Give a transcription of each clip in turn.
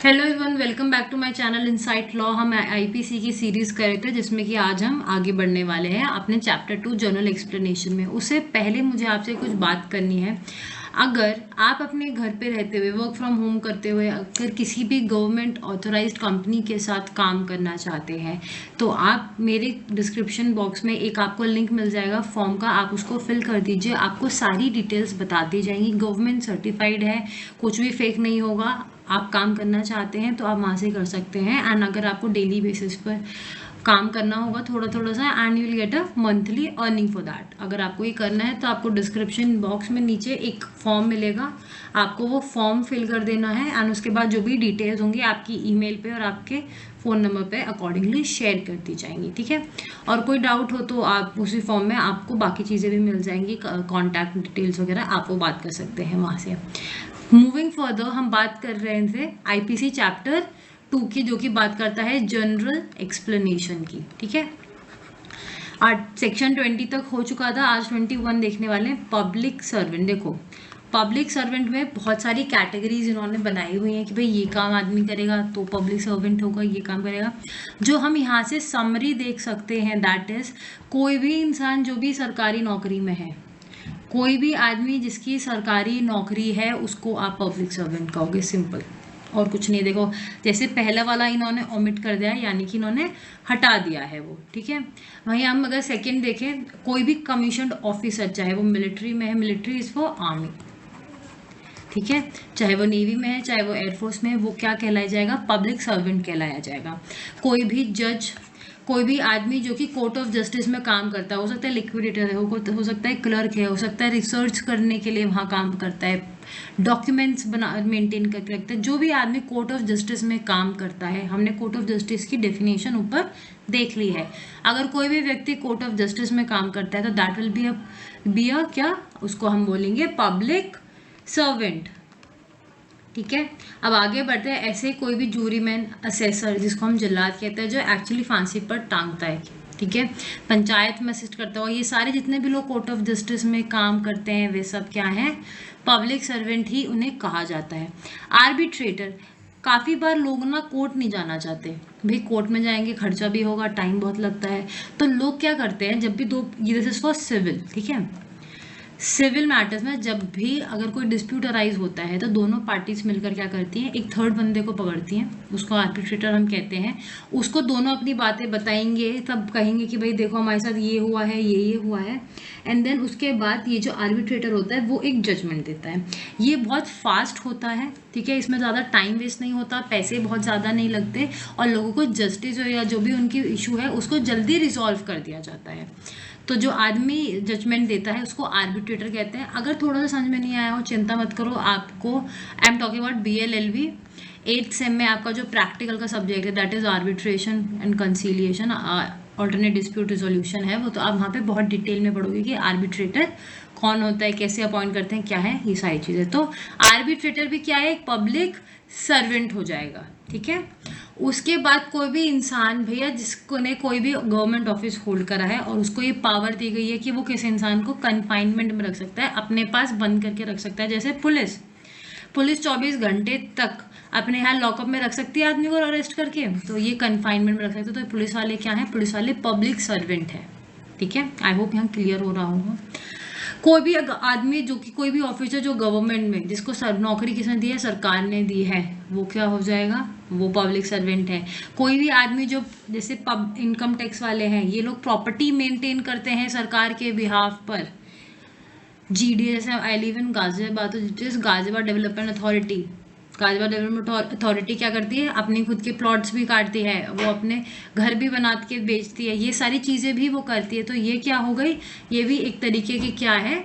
Hello everyone, welcome back to my channel insight law. हम IPC की series कर रहे थे जिसमें कि आज हम आगे बढ़ने वाले हैं अपने चैप्टर 2 जर्नल एक्सप्लेनेशन में। उससे पहले मुझे आपसे कुछ बात करनी है। अगर आप अपने घर पे रहते हुए वर्क फ्रॉम होम करते हुए अगर किसी भी गवर्नमेंट ऑथोराइज्ड कंपनी के साथ काम करना चाहते हैं तो आप मेरे डिस्क्रिप्शन बॉक्स में एक आपको लिंक मिल जाएगा फॉर्म का, आप उसको फिल कर दीजिए। आपको सारी डिटेल्स बता दी जाएंगी, गवर्नमेंट सर्टिफाइड है, कुछ भी फेक नहीं होगा। आप काम करना चाहते हैं तो आप वहाँ से कर सकते हैं। एंड अगर आपको डेली बेसिस पर काम करना होगा थोड़ा थोड़ा सा, and you will get a monthly earning for that. अगर आपको ये करना है तो आपको डिस्क्रिप्शन बॉक्स में नीचे एक फॉर्म मिलेगा, आपको वो फॉर्म फिल कर देना है। एंड उसके बाद जो भी डिटेल्स होंगी आपकी ईमेल पे और आपके फ़ोन नंबर पे अकॉर्डिंगली शेयर कर दी जाएंगी, ठीक है। और कोई डाउट हो तो आप उसी फॉर्म में आपको बाकी चीज़ें भी मिल जाएंगी, कॉन्टैक्ट डिटेल्स वगैरह आप वो बात कर सकते हैं वहाँ से। मूविंग फर्दर हम बात कर रहे थे आईपीसी चैप्टर 2 की, जो कि बात करता है जनरल एक्सप्लेनेशन की, ठीक है। आज सेक्शन 20 तक हो चुका था, आज 21 देखने वाले हैं। Public servant. देखो, पब्लिक सर्वेंट में बहुत सारी कैटेगरीज इन्होंने बनाई हुई हैं कि भाई ये काम आदमी करेगा तो पब्लिक सर्वेंट होगा, ये काम करेगा। जो हम यहाँ से समरी देख सकते हैं दैट इज कोई भी इंसान जो भी सरकारी नौकरी में है, कोई भी आदमी जिसकी सरकारी नौकरी है उसको आप पब्लिक सर्वेंट कहोगे, सिंपल, और कुछ नहीं। देखो, जैसे पहला वाला इन्होंने ओमिट कर दिया, यानी कि इन्होंने हटा दिया है वो, ठीक है। वहीं हम अगर सेकंड देखें, कोई भी कमीशन्ड ऑफिसर, चाहे वो मिलिट्री में है, मिलिट्री इज फॉर आर्मी, ठीक है, चाहे वो नेवी में है, चाहे वो एयरफोर्स में है, वो क्या कहलाया जाएगा? पब्लिक सर्वेंट कहलाया जाएगा। कोई भी जज, कोई भी आदमी जो कि कोर्ट ऑफ जस्टिस में काम करता है, हो सकता है लिक्विडेटर है, हो सकता है क्लर्क है, हो सकता है रिसर्च करने के लिए वहाँ काम करता है, डॉक्यूमेंट्स बना मेंटेन करके रखता है। जो भी आदमी कोर्ट ऑफ जस्टिस में काम करता है, हमने कोर्ट ऑफ जस्टिस की डेफिनेशन ऊपर देख ली है। अगर कोई भी व्यक्ति कोर्ट ऑफ जस्टिस में काम करता है तो दैट विल बी अ क्या, उसको हम बोलेंगे पब्लिक सर्वेंट, ठीक है। अब आगे बढ़ते हैं। ऐसे कोई भी जूरीमैन, असेसर जिसको हम जल्लाद कहते हैं, जो एक्चुअली फांसी पर टांगता है, ठीक है, पंचायत में असिस्ट करता हो, ये सारे जितने भी लोग कोर्ट ऑफ जस्टिस में काम करते हैं वे सब क्या हैं? पब्लिक सर्वेंट ही उन्हें कहा जाता है। आर्बिट्रेटर, काफ़ी बार लोग ना कोर्ट नहीं जाना चाहते, भाई कोर्ट में जाएंगे खर्चा भी होगा, टाइम बहुत लगता है, तो लोग क्या करते हैं, जब भी दो, दिस इज फॉर सिविल, ठीक है, सिविल मैटर्स में जब भी अगर कोई डिस्प्यूट अराइज होता है तो दोनों पार्टीज मिलकर क्या करती हैं, एक थर्ड बंदे को पकड़ती हैं, उसको आर्बिट्रेटर हम कहते हैं। उसको दोनों अपनी बातें बताएंगे, तब कहेंगे कि भाई देखो हमारे साथ ये हुआ है, ये हुआ है, एंड देन उसके बाद ये जो आर्बिट्रेटर होता है वो एक जजमेंट देता है। ये बहुत फास्ट होता है, ठीक है, इसमें ज़्यादा टाइम वेस्ट नहीं होता, पैसे बहुत ज़्यादा नहीं लगते, और लोगों को जस्टिस या जो भी उनकी इशू है उसको जल्दी रिजॉल्व कर दिया जाता है। तो जो आदमी जजमेंट देता है उसको आर्बिट्रेटर कहते हैं। अगर थोड़ा सा समझ में नहीं आया हो चिंता मत करो, आपको I am talking about BLLB 8th same में आपका जो प्रैक्टिकल का सब्जेक्ट है that is arbitration and conciliation, alternate dispute resolution है वो, तो आप वहाँ पे बहुत डिटेल में पढ़ोगे कि आर्बिट्रेटर कौन होता है, कैसे अपॉइंट करते हैं, क्या है, ये सारी चीज़ें। तो आर्बिट्रेटर भी क्या है, एक पब्लिक सर्वेंट हो जाएगा, ठीक है। उसके बाद कोई भी इंसान भैया जिसको ने कोई भी गवर्नमेंट ऑफिस होल्ड करा है और उसको ये पावर दी गई है कि वो किसी इंसान को कन्फाइनमेंट में रख सकता है, अपने पास बंद करके रख सकता है। जैसे पुलिस 24 घंटे तक अपने यहाँ लॉकअप में रख सकती है आदमी को अरेस्ट करके, तो ये कन्फाइनमेंट में रख सकते हैं। तो पुलिस वाले क्या हैं? पुलिस वाले पब्लिक सर्वेंट है, ठीक है। आई होप यहाँ क्लियर हो रहा होगा। कोई भी आदमी जो कि कोई भी ऑफिसर जो गवर्नमेंट में जिसको नौकरी किसने दी है? सरकार ने दी है, वो क्या हो जाएगा? वो पब्लिक सर्वेंट है। कोई भी आदमी जो जैसे इनकम टैक्स वाले हैं, ये लोग प्रॉपर्टी मेंटेन करते हैं सरकार के बिहाफ पर, GD, जैसे आई लिव इन गाजियाबाद, तो जिस Ghaziabad development authority, Ghaziabad development authority क्या करती है? अपनी खुद के प्लॉट्स भी काटती है, वो अपने घर भी बना के बेचती है, ये सारी चीज़ें भी वो करती है। तो ये क्या हो गई? ये भी एक तरीके की क्या है?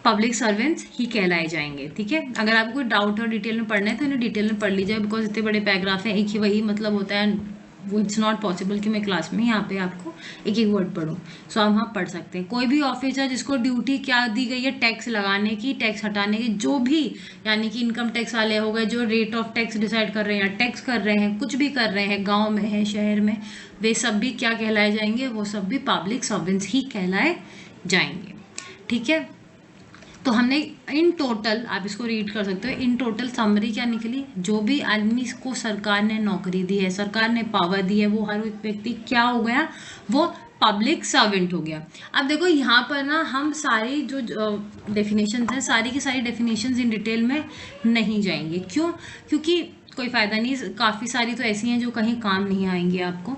पब्लिक सर्वेंट्स ही कहलाए जाएंगे, ठीक है। अगर आपको कोई डाउट और डिटेल में पढ़ना है तो इन्हें डिटेल में पढ़ लीजिए, बिकॉज इतने बड़े पैराग्राफ हैं, एक ही वही मतलब होता है, वो इट्स नॉट पॉसिबल कि मैं क्लास में यहाँ पे आपको एक एक वर्ड पढ़ूँ। सो हम यहाँ पढ़ सकते हैं। कोई भी ऑफिसर जिसको ड्यूटी क्या दी गई है? टैक्स लगाने की, टैक्स हटाने की, जो भी, यानी कि इनकम टैक्स वाले हो गए जो रेट ऑफ टैक्स डिसाइड कर रहे हैं, टैक्स कर रहे हैं, कुछ भी कर रहे हैं, गाँव में है, शहर में, वे सब भी क्या कहलाए जाएंगे? वो सब भी पब्लिक सर्वेंट्स ही कहलाए जाएंगे, ठीक है। तो हमने इन टोटल, आप इसको रीड कर सकते हो, इन टोटल समरी क्या निकली, जो भी आदमी को सरकार ने नौकरी दी है, सरकार ने पावर दी है, वो हर एक व्यक्ति क्या हो गया, वो पब्लिक सर्वेंट हो गया। अब देखो यहाँ पर ना हम सारी जो डेफिनेशंस हैं, सारी की सारी डेफिनेशंस इन डिटेल में नहीं जाएंगे। क्यों? क्योंकि कोई फ़ायदा नहीं, काफ़ी सारी तो ऐसी हैं जो कहीं काम नहीं आएंगी आपको,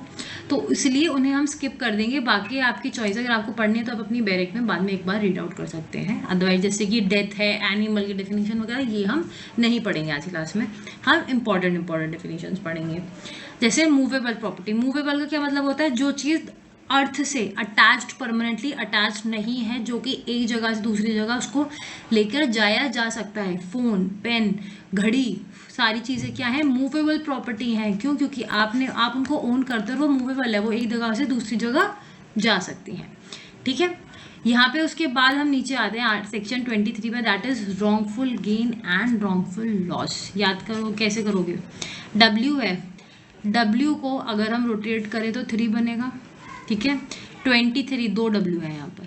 तो इसलिए उन्हें हम स्किप कर देंगे। बाकी आपकी चॉइस, अगर आपको पढ़नी है तो आप अपनी बैरेक में बाद में एक बार रीड आउट कर सकते हैं। अदरवाइज जैसे कि डेथ है, एनिमल की डेफिनेशन वगैरह, ये हम नहीं पढ़ेंगे आज की क्लास में। हम इंपॉर्टेंट डेफिनेशंस पढ़ेंगे। जैसे मूवेबल प्रॉपर्टी, मूवेबल का क्या मतलब होता है, जो चीज़ अर्थ से अटैच्ड, परमानेंटली अटैच्ड नहीं है, जो कि एक जगह से दूसरी जगह उसको लेकर जाया जा सकता है। फ़ोन, पेन, घड़ी, सारी चीज़ें क्या है, मूवेबल प्रॉपर्टी हैं। क्यों? क्योंकि आप उनको ओन करते हो, वो मूवेबल है, वो एक जगह से दूसरी जगह जा सकती हैं। ठीक है, यहाँ पे उसके बाद हम नीचे आते हैं सेक्शन 23 में, that is wrongful gain and wrongful loss. याद करो, कैसे करोगे, डब्ल्यू को अगर हम रोटेट करें तो 3 बनेगा। ठीक है, 23, 2 W है यहाँ पर,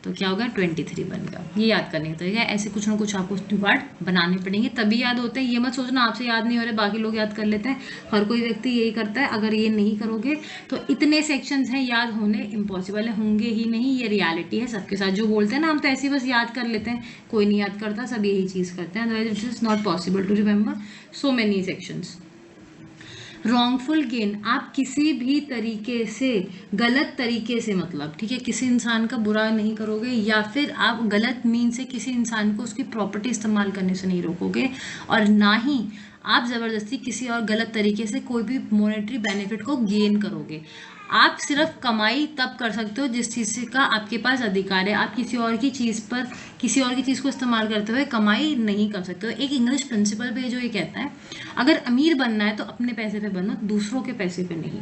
तो क्या होगा, 23 बनेगा। ये याद करने का तरीका, ऐसे कुछ ना कुछ आपको वर्ड बनाने पड़ेंगे, तभी याद होते हैं। ये मत सोचना आपसे याद नहीं हो रहे, बाकी लोग याद कर लेते हैं, हर कोई व्यक्ति यही करता है। अगर ये नहीं करोगे तो इतने सेक्शंस हैं, याद होने इम्पॉसिबल है, होंगे ही नहीं, ये रियलिटी है सबके साथ। जो बोलते हैं ना हम तो ऐसे बस याद कर लेते हैं, कोई नहीं याद करता, सब यही चीज़ करते हैं। Otherwise it is not possible to remember so many sections. Wrongful gain, आप किसी भी तरीके से, गलत तरीके से, मतलब ठीक है, किसी इंसान का बुरा नहीं करोगे, या फिर आप गलत मीन से किसी इंसान को उसकी प्रॉपर्टी इस्तेमाल करने से नहीं रोकोगे, और ना ही आप ज़बरदस्ती किसी और गलत तरीके से कोई भी मॉनेटरी बेनिफिट को गेन करोगे। आप सिर्फ कमाई तब कर सकते हो जिस चीज़ का आपके पास अधिकार है। आप किसी और की चीज़ पर, किसी और की चीज़ को इस्तेमाल करते हुए कमाई नहीं कर सकते हो। एक इंग्लिश प्रिंसिपल पे जो ये कहता है, अगर अमीर बनना है तो अपने पैसे पे बनो, दूसरों के पैसे पे नहीं।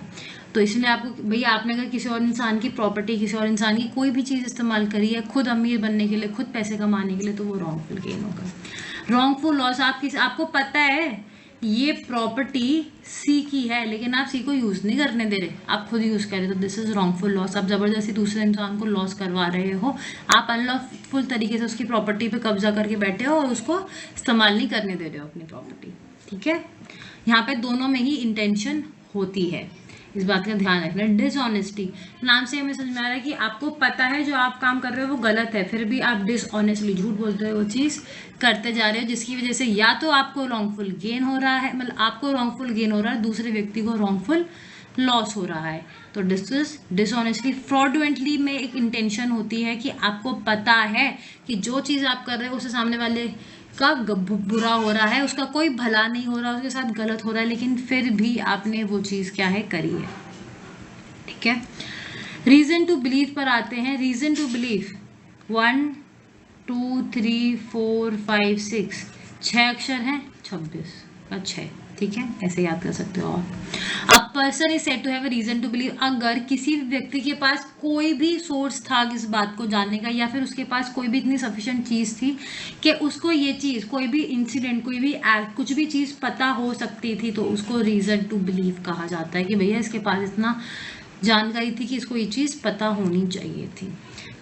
तो इसलिए आपको, भैया आपने अगर किसी और इंसान की प्रॉपर्टी, किसी और इंसान की कोई भी चीज़ इस्तेमाल करी है खुद अमीर बनने के लिए, खुद पैसे कमाने के लिए, तो वो रॉन्गफुल गेन होगा। रॉन्गफुल लॉस, आपको पता है ये प्रॉपर्टी सी की है, लेकिन आप सी को यूज़ नहीं करने दे रहे, आप खुद यूज़ कर रहे, तो दिस इज़ रॉन्गफुल लॉस। आप ज़बरदस्ती दूसरे इंसान को लॉस करवा रहे हो, आप अनलॉफुल तरीके से उसकी प्रॉपर्टी पे कब्जा करके बैठे हो और उसको इस्तेमाल नहीं करने दे रहे हो अपनी प्रॉपर्टी। ठीक है, यहाँ पे दोनों में ही इंटेंशन होती है, इस बात का ध्यान रखना। डिसऑनेस्टी, नाम से हमें समझ में आ रहा है कि आपको पता है जो आप काम कर रहे हो वो गलत है, फिर भी आप डिसऑनेस्टली, झूठ बोलते हुए वो चीज़ करते जा रहे हो, जिसकी वजह से या तो आपको रॉन्गफुल गेन हो रहा है, मतलब आपको रॉन्गफुल गेन हो रहा है, दूसरे व्यक्ति को रॉन्गफुल लॉस हो रहा है। तो डिसऑनेस्टली। फ्रॉडुलेंटली में एक इंटेंशन होती है कि आपको पता है कि जो चीज़ आप कर रहे हो उससे सामने वाले का बुरा हो रहा है, उसका कोई भला नहीं हो रहा, उसके साथ गलत हो रहा है, लेकिन फिर भी आपने वो चीज़ क्या है, करी है। ठीक है, रीज़न टू बिलीव पर आते हैं। रीज़न टू बिलीव 1 2 3 4 5 6, 6 अक्षर हैं, 26 का 6। ठीक है, ऐसे याद कर सकते हो आप। A person is said to have a reason to believe, अगर किसी व्यक्ति के पास कोई भी सोर्स था इस बात को जानने का, या फिर उसके पास कोई भी इतनी सफिशिएंट चीज़ थी कि उसको ये चीज़, कोई भी इंसिडेंट, कोई भी एक्ट, कुछ भी चीज़ पता हो सकती थी, तो उसको रीज़न टू बिलीव कहा जाता है कि भैया इसके पास इतना जानकारी थी कि इसको ये चीज़ पता होनी चाहिए थी।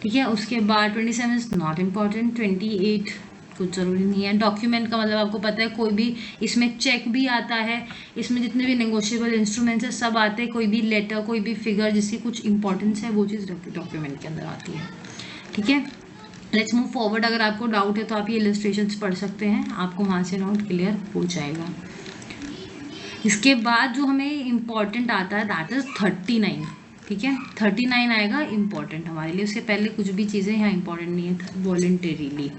ठीक है, उसके बाद 27 इज नॉट इम्पॉर्टेंट, 28 कुछ ज़रूरी नहीं है। डॉक्यूमेंट का मतलब आपको पता है, कोई भी इसमें चेक भी आता है, इसमें जितने भी नेगोशिएबल इंस्ट्रूमेंट्स है सब आते हैं, कोई भी लेटर, कोई भी फिगर जिसकी कुछ इंपॉर्टेंस है, वो चीज़ डॉक्यूमेंट के अंदर आती है। ठीक है, लेट्स मूव फॉरवर्ड। अगर आपको डाउट है तो आप ये इलस्ट्रेशंस पढ़ सकते हैं, आपको वहाँ से डाउट क्लियर हो जाएगा। इसके बाद जो हमें इम्पॉर्टेंट आता है दैट इज़ 39। ठीक है, 39 आएगा इम्पॉर्टेंट हमारे लिए। उसके पहले कुछ भी चीज़ें यहाँ इम्पॉर्टेंट नहीं है।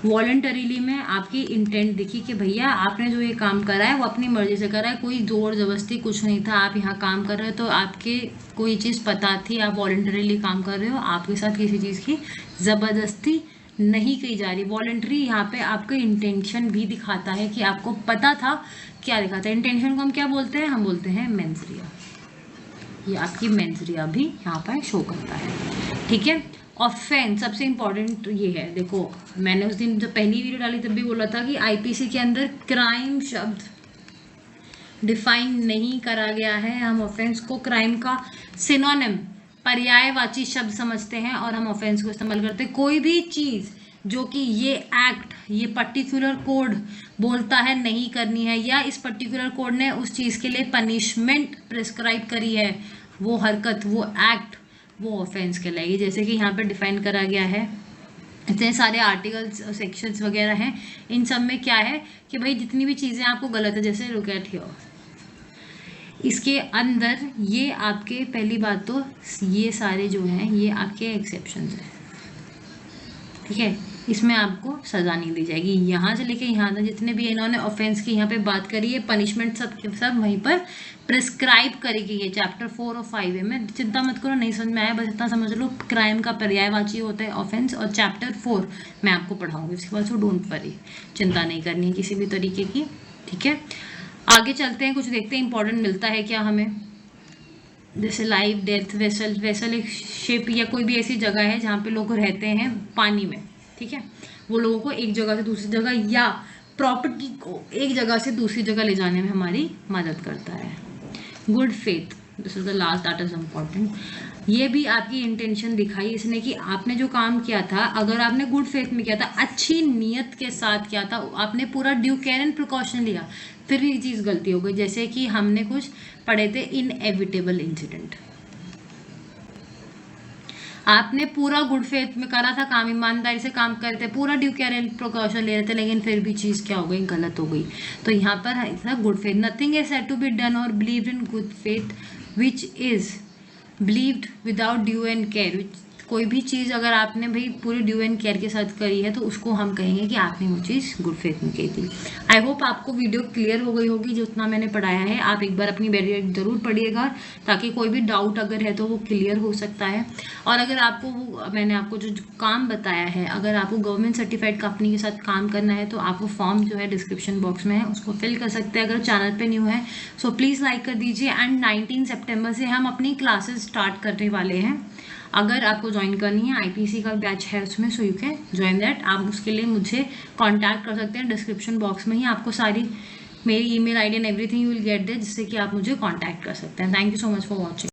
वॉलंटरीली में आपकी इंटेंट देखी कि भैया आपने जो ये काम करा है वो अपनी मर्जी से करा है, कोई जोर जबरदस्ती कुछ नहीं था। आप यहाँ काम कर रहे हो तो आपके कोई चीज़ पता थी, आप वॉलंटरीली काम कर रहे हो, आपके साथ किसी चीज़ की ज़बरदस्ती नहीं की जा रही। वॉलंटरी यहाँ पे आपका इंटेंशन भी दिखाता है कि आपको पता था। क्या दिखाता है इंटेंशन को, हम क्या बोलते हैं, हम बोलते हैं मेंस रिया। ये आपकी मेंस रिया भी यहाँ पर शो करता है। ठीक है, ऑफेंस सबसे इंपॉर्टेंट ये है। देखो मैंने उस दिन जब पहली वीडियो डाली तब भी बोला था कि आईपीसी के अंदर क्राइम शब्द डिफाइन नहीं करा गया है। हम ऑफेंस को क्राइम का सिनोनिम, पर्यायवाची शब्द समझते हैं और हम ऑफेंस को इस्तेमाल करते हैं। कोई भी चीज़ जो कि ये एक्ट, ये पर्टिकुलर कोड बोलता है नहीं करनी है, या इस पर्टिकुलर कोड ने उस चीज़ के लिए पनिशमेंट प्रिस्क्राइब करी है, वो हरकत, वो एक्ट, वो ऑफेंस कहलाएगी। जैसे कि यहाँ पे डिफाइन करा गया है, इतने सारे आर्टिकल्स सेक्शंस वगैरह हैं, इन सब में क्या है कि भाई जितनी भी चीज़ें आपको गलत है, जैसे लुक एट हियर, इसके अंदर ये आपके, पहली बात तो ये सारे जो हैं ये आपके एक्सेप्शंस हैं, ठीक है, इसमें आपको सज़ा नहीं दी जाएगी। यहाँ से लेके यहाँ तक जितने भी इन्होंने ऑफेंस की यहाँ पे बात करी है, पनिशमेंट सब वहीं पर प्रिस्क्राइब करेगी। ये चैप्टर 4 और 5 है, मैं चिंता मत करो, नहीं समझ में आया बस इतना समझ लो, क्राइम का पर्यायवाची होता है ऑफेंस, और चैप्टर 4 मैं आपको पढ़ाऊंगी उसके बाद, सो डोंट वरी, चिंता नहीं करनी है किसी भी तरीके की, ठीक है। आगे चलते हैं, कुछ देखते हैं इंपॉर्टेंट मिलता है क्या हमें। जैसे लाइफ, डेथ, वेसल, वेसल एक शिप या कोई भी ऐसी जगह है जहाँ पे लोग रहते हैं पानी में, ठीक है, वो लोगों को एक जगह से दूसरी जगह या प्रॉपर्टी को एक जगह से दूसरी जगह ले जाने में हमारी मदद करता है। Good faith, this is the last that is important. ये भी आपकी इंटेंशन दिखाई इसने कि आपने जो काम किया था, अगर आपने गुड फेथ में किया था, अच्छी नीयत के साथ किया था, आपने पूरा ड्यू केयर एंड प्रिकॉशन लिया, फिर ये चीज़ गलती हो गई। जैसे कि हमने कुछ पढ़े थे इनएविटेबल इंसिडेंट, आपने पूरा गुड फेथ में करा था काम, ईमानदारी से काम कर रहे थे, पूरा ड्यू केयर एंड प्रिकॉशन ले रहे थे, लेकिन फिर भी चीज़ क्या हो गई, गलत हो गई। तो यहाँ पर है good faith, nothing is said to be done और believe in good faith which is believed without due and care. कोई भी चीज़ अगर आपने भाई पूरी ड्यू एंड केयर के साथ करी है तो उसको हम कहेंगे कि आपने वो चीज़ गुड फेथ में की थी। आई होप आपको वीडियो क्लियर हो गई होगी, जो उतना मैंने पढ़ाया है। आप एक बार अपनी वीडियो ज़रूर पढ़िएगा ताकि कोई भी डाउट अगर है तो वो क्लियर हो सकता है। और अगर आपको वो मैंने आपको जो काम बताया है, अगर आपको गवर्नमेंट सर्टिफाइड कंपनी के साथ काम करना है तो आपको फॉर्म जो है डिस्क्रिप्शन बॉक्स में है, उसको फिल कर सकते हैं। अगर चैनल पे न्यू है सो प्लीज़ लाइक कर दीजिए। एंड 19 सितंबर से हम अपनी क्लासेस स्टार्ट करने वाले हैं। अगर आपको ज्वाइन करनी है, आईपीसी का बैच है उसमें, so you can join that. आप उसके लिए मुझे कांटेक्ट कर सकते हैं, डिस्क्रिप्शन बॉक्स में ही आपको सारी मेरी email ID and everything you will get there, जिससे कि आप मुझे कांटेक्ट कर सकते हैं। Thank you so much for watching.